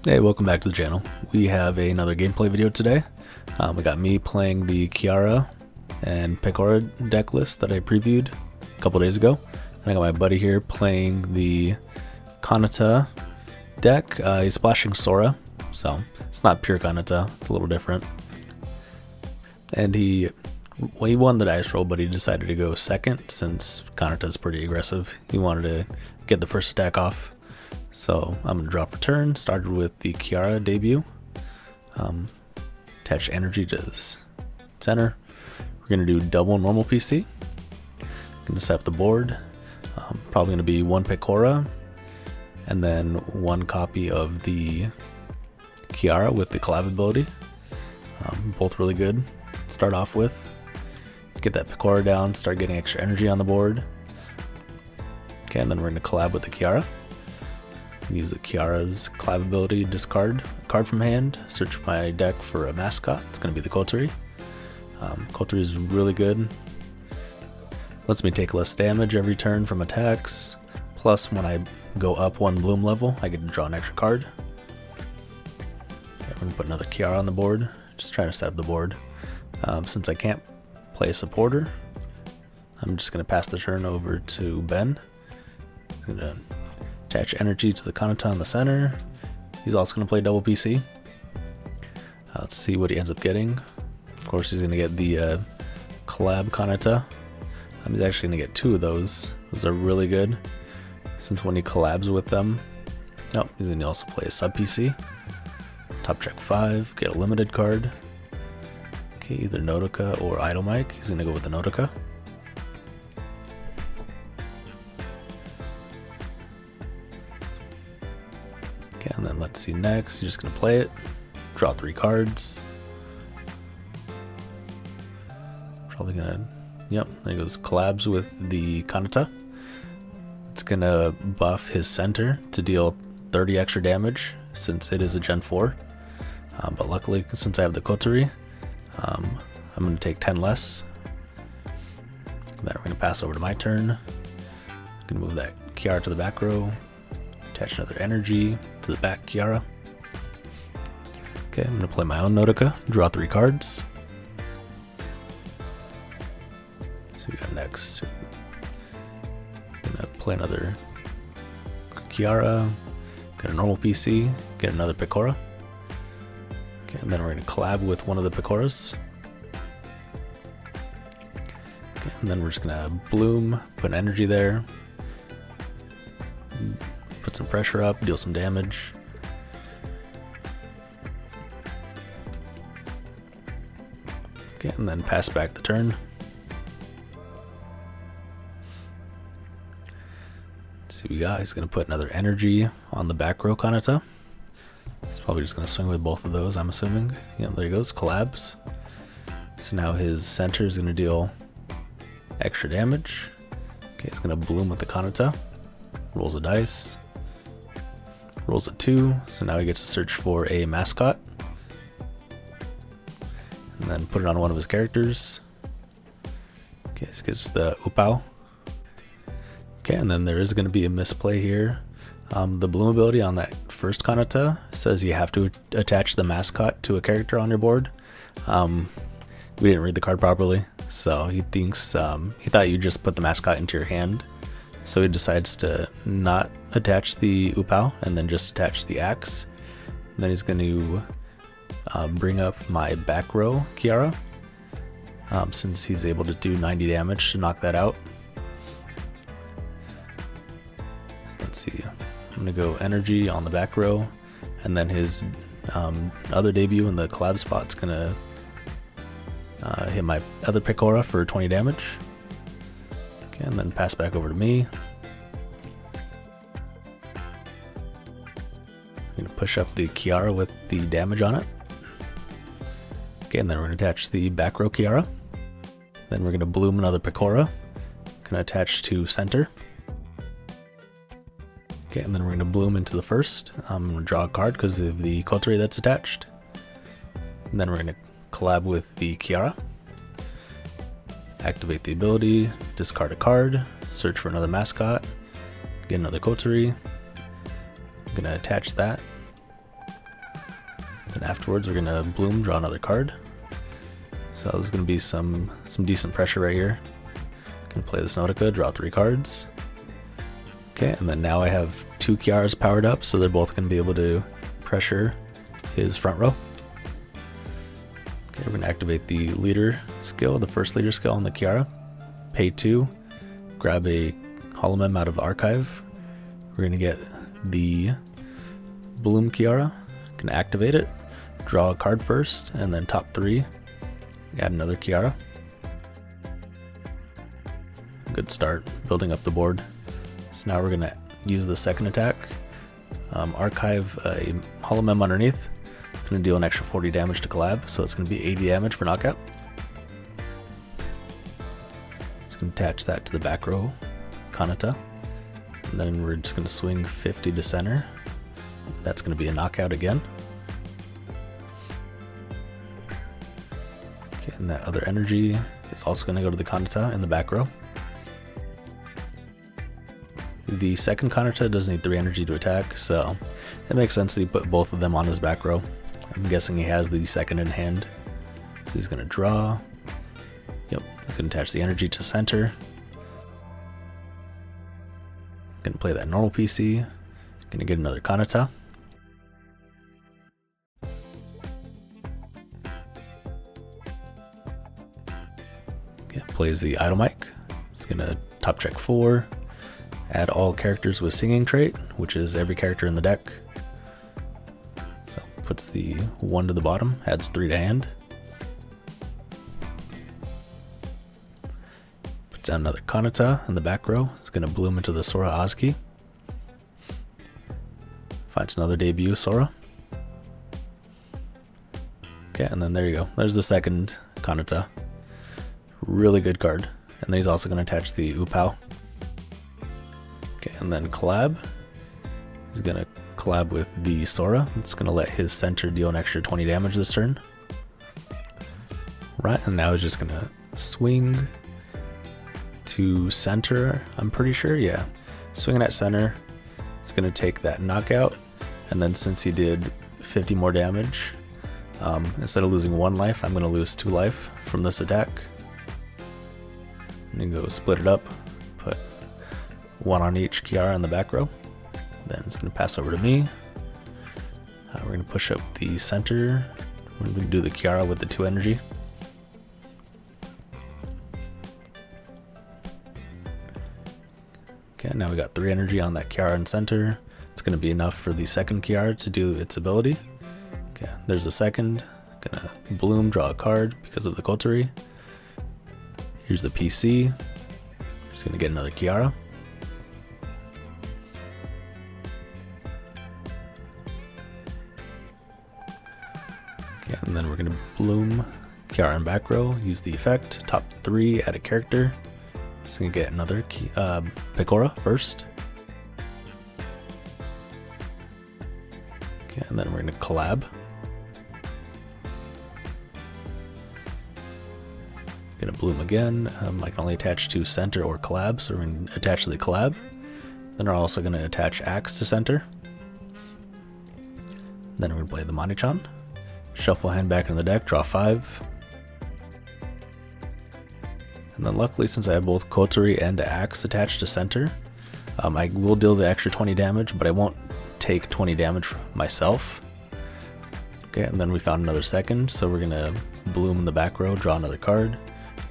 Hey, welcome back to the channel. We have another gameplay video today. We got me playing the Kiara and Pekora deck list that I previewed a couple days ago. And I got my buddy here playing the Kanata deck. He's splashing Sora, so it's not pure Kanata, it's a little different. And he won the dice roll, but he decided to go second since Kanata's pretty aggressive. He wanted to get the first attack off. So I'm going to drop a turn, started with the Kiara debut, attach energy to this center. We're going to do double normal PC, going to set up the board, probably going to be one Pekora, and then one copy of the Kiara with the collab ability, both really good to start off with. Get that Pekora down, start getting extra energy on the board. Okay, and then we're going to collab with the Kiara. Use the Kiara's collab ability, discard a card from hand, search my deck for a mascot. It's going to be the Kotori. Kotori is really good. Lets me take less damage every turn from attacks. Plus, when I go up one bloom level, I get to draw an extra card. Okay, we're going to put another Kiara on the board. Just trying to set up the board. Since I can't play a supporter, I'm just going to pass the turn over to Ben. He's going to attach energy to the Kanata in the center. He's also going to play double PC. Let's see what he ends up getting. Of course, he's going to get the collab Kanata. He's actually going to get two of those. Those are really good, since when he collabs with them. Oh, he's going to also play a sub PC. Top check 5, get a limited card. Okay, either Nodoka or Idle Mike. He's going to go with the Nodoka. Okay, and then let's see next. You're just going to play it. Draw 3 cards. Probably going to... Yep, there he goes. Collabs with the Kanata. It's going to buff his center to deal 30 extra damage since it is a Gen 4. But luckily, since I have the Kotori, I'm going to take 10 less. Then we're going to pass over to my turn. I'm going to move that Kiara to the back row. Attach another energy to the back Kiara. Okay, I'm going to play my own Nodoka. Draw 3 cards. So we got next. I'm going to play another Kiara. Get a normal PC. Get another Pekora. Okay, and then we're going to collab with one of the Pekoras. Okay, and then we're just going to bloom, put energy there, put some pressure up, deal some damage. Okay, and then pass back the turn. Let's see what we got. He's going to put another energy on the back row Kanata. He's probably just going to swing with both of those, I'm assuming. Yeah, there he goes, collabs. So now his center is going to deal extra damage. Okay, he's going to bloom with the Kanata. Rolls a dice. Rolls a 2, so now he gets to search for a mascot. And then put it on one of his characters. Okay, he gets the Upao. Okay, and then there is going to be a misplay here. The bloom ability on that first Kanata says you have to attach the mascot to a character on your board. We didn't read the card properly, so he thinks he thought you just put the mascot into your hand. So he decides to not attach the Upao and then just attach the axe. And then he's going to bring up my back row Kiara, since he's able to do 90 damage to knock that out. So let's see. I'm going to go energy on the back row, and then his other debut in the collab spot's going to hit my other Pekora for 20 damage. Okay, and then pass back over to me. I'm going to push up the Kiara with the damage on it. Okay, and then we're going to attach the back row Kiara. Then we're going to bloom another Pekora. Going to attach to center. Okay, and then we're going to bloom into the first. I'm going to draw a card because of the Kotori that's attached. And then we're going to collab with the Kiara. Activate the ability, discard a card, search for another mascot, get another Kotori. I'm going to attach that. Then afterwards, we're gonna bloom, draw another card. So there's gonna be some decent pressure right here. Gonna play this Nautica, draw 3 cards. Okay, and then now I have 2 Kiaras powered up, so they're both gonna be able to pressure his front row. Okay, we're gonna activate the leader skill, the first leader skill on the Kiara. Pay 2, grab a Holomem out of archive. We're gonna get the Bloom Kiara, can activate it, draw a card first, and then top 3, add another Kiara. Good start, building up the board. So now we're gonna use the second attack, archive a Holomem underneath. It's gonna deal an extra 40 damage to collab, so it's gonna be 80 damage for knockout. It's gonna attach that to the back row, Kanata. And then we're just gonna swing 50 to center. That's gonna be a knockout again. Okay, and that other energy is also gonna go to the Kanata in the back row. The second Kanata does need 3 energy to attack, so it makes sense that he put both of them on his back row. I'm guessing he has the second in hand. So he's gonna draw. Yep, he's gonna attach the energy to center. Gonna play that normal PC. Gonna get another Kanata. Okay, plays the idle mic. It's gonna top check 4. Add all characters with singing trait, which is every character in the deck. So puts the 1 to the bottom, adds 3 to hand. Puts down another Kanata in the back row. It's going to bloom into the Sora OCG. Finds another debut Sora. Okay, and then there you go. There's the second Kanata. Really good card. And then he's also going to attach the Upao. Okay, and then collab. He's gonna collab with the Sora. It's gonna let his center deal an extra 20 damage this turn. Right, and now he's just gonna swing to center, I'm pretty sure, yeah. Swinging at center. It's gonna take that knockout, and then since he did 50 more damage, instead of losing 1 life, I'm gonna lose 2 life from this attack. And then go split it up, put 1 on each Kiara in the back row. Then it's going to pass over to me. We're going to push up the center. We're going to do the Kiara with the 2 energy. Okay, now we got 3 energy on that Kiara in center. It's going to be enough for the second Kiara to do its ability. Okay, there's the second. Gonna bloom, draw a card because of the Kotari. Here's the PC. Just going to get another Kiara. And then we're going to bloom Kiara in back row, use the effect, top 3, add a character. It's going to get another Pekora first. Okay, and then we're going to collab. Going to bloom again. I can only attach to center or collab, so we're going to attach to the collab. Then we're also going to attach axe to center. Then we're going to play the Manichan. Shuffle hand back into the deck, draw 5. And then luckily, since I have both Kotari and Axe attached to center, I will deal the extra 20 damage, but I won't take 20 damage myself. Okay, and then we found another second, so we're gonna bloom in the back row, draw another card.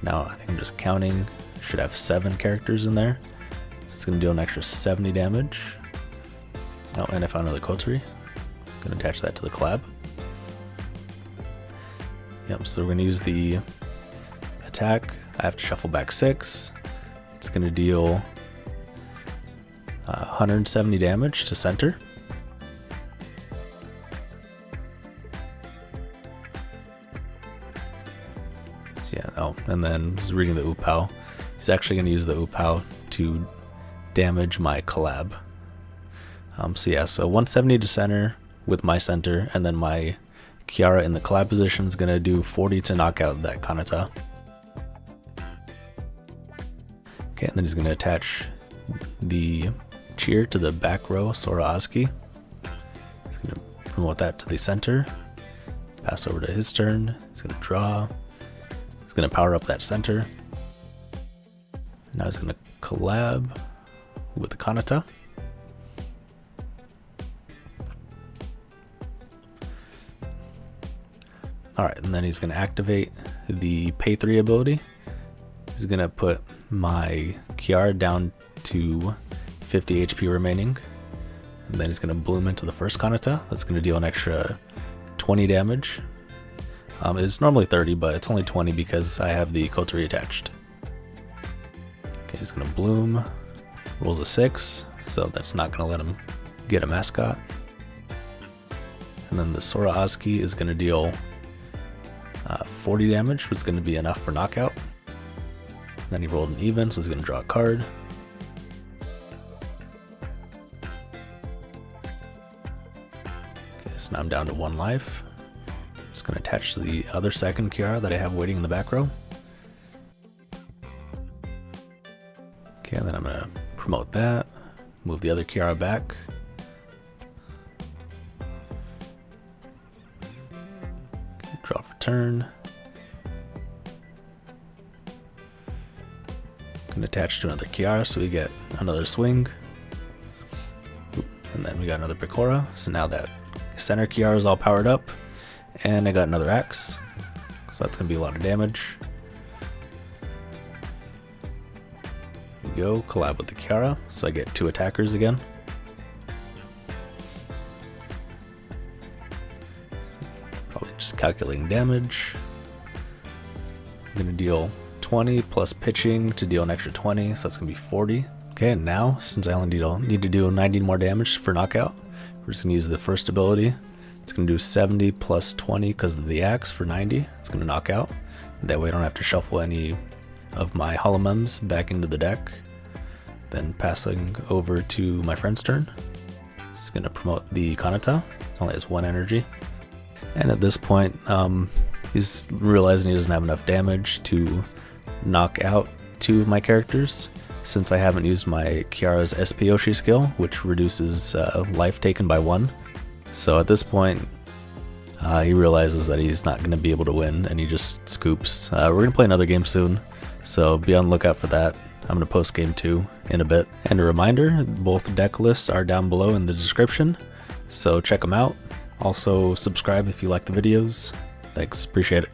Now I think I'm just counting, should have 7 characters in there. So it's gonna deal an extra 70 damage. Oh, and I found another Kotari. Gonna attach that to the collab. Yep, so we're going to use the attack. I have to shuffle back 6. It's going to deal 170 damage to center. So yeah, oh, and then just reading the Upao. He's actually going to use the Upao to damage my collab. So yeah, so 170 to center with my center, and then my Kiara in the collab position is going to do 40 to knock out that Kanata. Okay, and then he's going to attach the cheer to the back row Sora OCG. He's going to promote that to the center. Pass over to his turn. He's going to draw. He's going to power up that center. Now he's going to collab with the Kanata. Alright, and then he's going to activate the pay 3 ability. He's going to put my Kiara down to 50 HP remaining. And then he's going to bloom into the first Kanata. That's going to deal an extra 20 damage. It's normally 30, but it's only 20 because I have the Kotori attached. Okay, he's going to bloom. Rolls a 6, so that's not going to let him get a mascot. And then the Sora Oski is going to deal 40 damage, which is going to be enough for knockout. Then he rolled an even, so he's going to draw a card. Okay, so now I'm down to 1 life. I'm just going to attach to the other second Kiara that I have waiting in the back row. Okay, and then I'm going to promote that, move the other Kiara back. Okay, draw for turn. Attached to another Kiara, so we get another swing. And then we got another Pekora, so now that center Kiara is all powered up, and I got another axe, so that's gonna be a lot of damage. There we go, collab with the Kiara, so I get 2 attackers again. Probably just calculating damage. I'm gonna deal 20 plus pitching to deal an extra 20, so that's gonna be 40. Okay, and now since I only need to do 90 more damage for knockout, we're just gonna use the first ability. It's gonna do 70 plus 20 because of the axe for 90. It's gonna knock out. That way I don't have to shuffle any of my holomems back into the deck. Then passing over to my friend's turn. It's gonna promote the Kanata. It only has 1 energy. And at this point, he's realizing he doesn't have enough damage to knock out 2 of my characters, since I haven't used my Kiara's SP Yoshi skill, which reduces life taken by 1. So at this point, he realizes that he's not going to be able to win, and he just scoops. We're going to play another game soon, so be on the lookout for that. I'm going to post game 2 in a bit. And a reminder, both deck lists are down below in the description, so check them out. Also subscribe if you like the videos. Thanks, appreciate it.